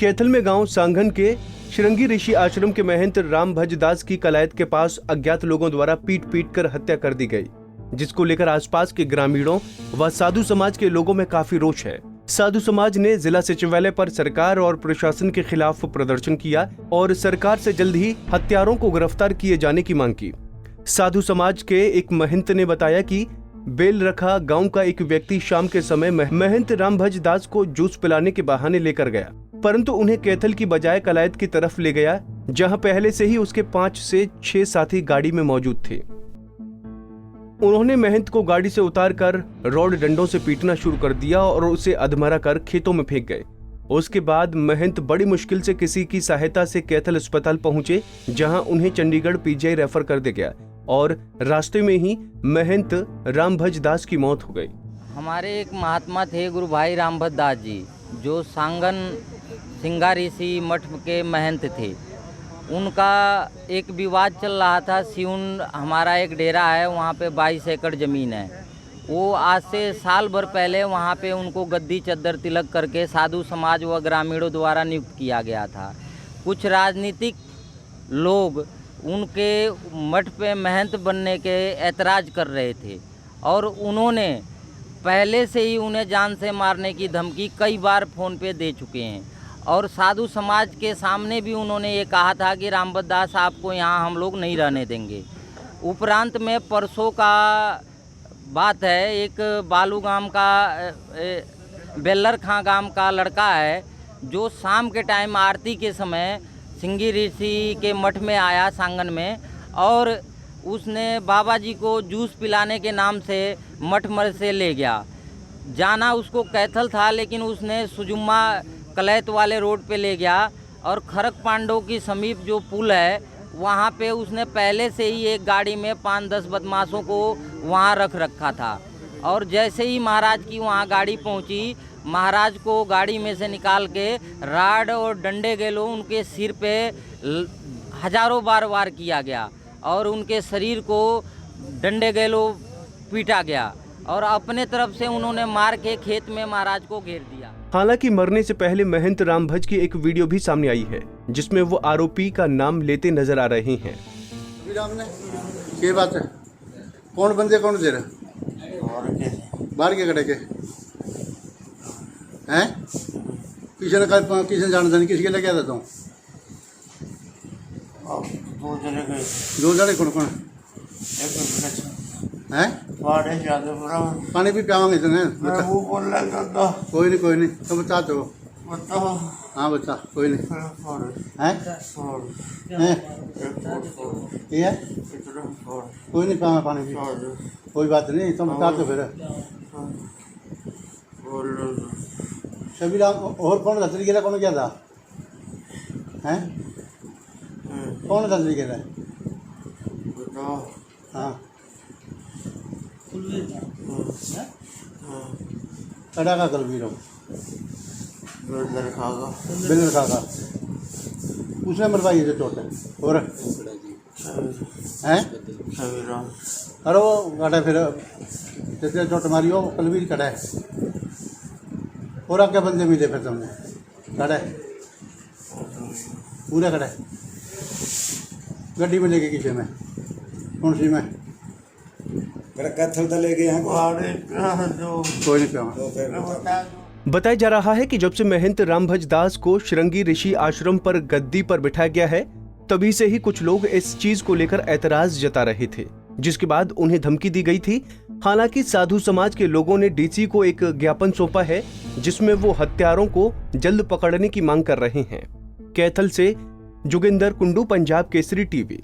कैथल में गांव सांगन के श्रृंगी ऋषि आश्रम के महंत रामभज दास की कलायत के पास अज्ञात लोगों द्वारा पीट पीट कर हत्या कर दी गई, जिसको लेकर आसपास के ग्रामीणों व साधु समाज के लोगों में काफी रोष है। साधु समाज ने जिला सचिवालय पर सरकार और प्रशासन के खिलाफ प्रदर्शन किया और सरकार से जल्द ही हत्यारों को गिरफ्तार किए जाने की मांग की। साधु समाज के एक महंत ने बताया कि बेलरखा गांव का एक व्यक्ति शाम के समय महंत रामभज दास को जूस पिलाने के बहाने लेकर गया, परंतु उन्हें कैथल की बजाय कलायत की तरफ ले गया, जहां पहले से ही उसके 5 से 6 साथी गाड़ी में मौजूद थे। उन्होंने महंत को गाड़ी से उतारकर रॉड डंडों से पीटना शुरू कर दिया और उसे अधमरा कर खेतों में फेंक गए। उसके बाद महंत बड़ी मुश्किल से किसी की सहायता से कैथल अस्पताल पहुंचे, जहां उन्हें चंडीगढ़ पीजीआई रेफर कर दिया गया और रास्ते में ही महंत रामभज दास की मौत हो गई। हमारे एक महात्मा थे गुरु भाई रामभज दास जी, जो सांगन सिंगारी ऋषि मठ के महंत थे। उनका एक विवाद चल रहा था। सिउन हमारा एक डेरा है, वहाँ पे 22 एकड़ ज़मीन है। वो आज से साल भर पहले वहाँ पे उनको गद्दी चद्दर तिलक करके साधु समाज व ग्रामीणों द्वारा नियुक्त किया गया था। कुछ राजनीतिक लोग उनके मठ पे महंत बनने के ऐतराज़ कर रहे थे और उन्होंने पहले से ही उन्हें जान से मारने की धमकी कई बार फ़ोन पे दे चुके हैं और साधु समाज के सामने भी उन्होंने ये कहा था कि रामभज दास आपको यहाँ हम लोग नहीं रहने देंगे। उपरांत में परसों का बात है, एक बालू गांव का बेलरखा गांव का लड़का है जो शाम के टाइम आरती के समय सिंगी ऋषि के मठ में आया सांगन में, और उसने बाबा जी को जूस पिलाने के नाम से मठ से ले गया। जाना उसको कैथल था, लेकिन उसने सुजुम्मा कलैत वाले रोड पे ले गया और खरक पांडव की समीप जो पुल है वहाँ पे उसने पहले से ही एक गाड़ी में 5-10 बदमाशों को वहाँ रख रखा था। और जैसे ही महाराज की वहाँ गाड़ी पहुँची, महाराज को गाड़ी में से निकाल के राड और डंडे गैलों उनके सिर पे हजारों बार वार किया गया और उनके शरीर को डंडे गैलों पीटा गया और अपने तरफ से उन्होंने मार के खेत में महाराज को घेर दिया। हालांकि मरने से पहले महंत रामभज की एक वीडियो भी सामने आई है, जिसमें वो आरोपी का नाम लेते नजर आ रहे हैं। ये बात है, कौन बंदे कौन दे रहे बाहर के कड़े के हैं? किसी ने जानता नहीं, किसी के लगे था? तो 2 जने कौन कौन है? पानी भी पियावांगे तो कोई नहीं तो बता दो। हाँ बता, कोई नहीं है कोई नहीं पियावा पानी भी, कोई बात नहीं, तुम बता दो। फिर सभी और कौन धतरी गिरा, कौन क्या था? हैं कौन धतरी गिरा? हाँ कड़ा का कलवीर बेलरखा का उसने मरवाई है चोट और हैं? अरे वो कड़ा फिर जैसे चोट मारी हो कलवीर कड़ा है। और क्या बंदे मिले फिर तुमने? कड़ा है पूरा कड़ा है। गड्डी में लेके किसे में? कौन सी में? ले गए हैं। कोई नहीं। बताया जा रहा है कि जब से महंत रामभज दास को श्रृंगी ऋषि आश्रम पर गद्दी पर बिठाया गया है, तभी से ही कुछ लोग इस चीज को लेकर ऐतराज जता रहे थे, जिसके बाद उन्हें धमकी दी गई थी। हालांकि साधु समाज के लोगों ने डीसी को एक ज्ञापन सौंपा है, जिसमें वो हत्यारों को जल्द पकड़ने की मांग कर रहे हैं। कैथल से जोगिंदर कुंडू, पंजाब केसरी टीवी।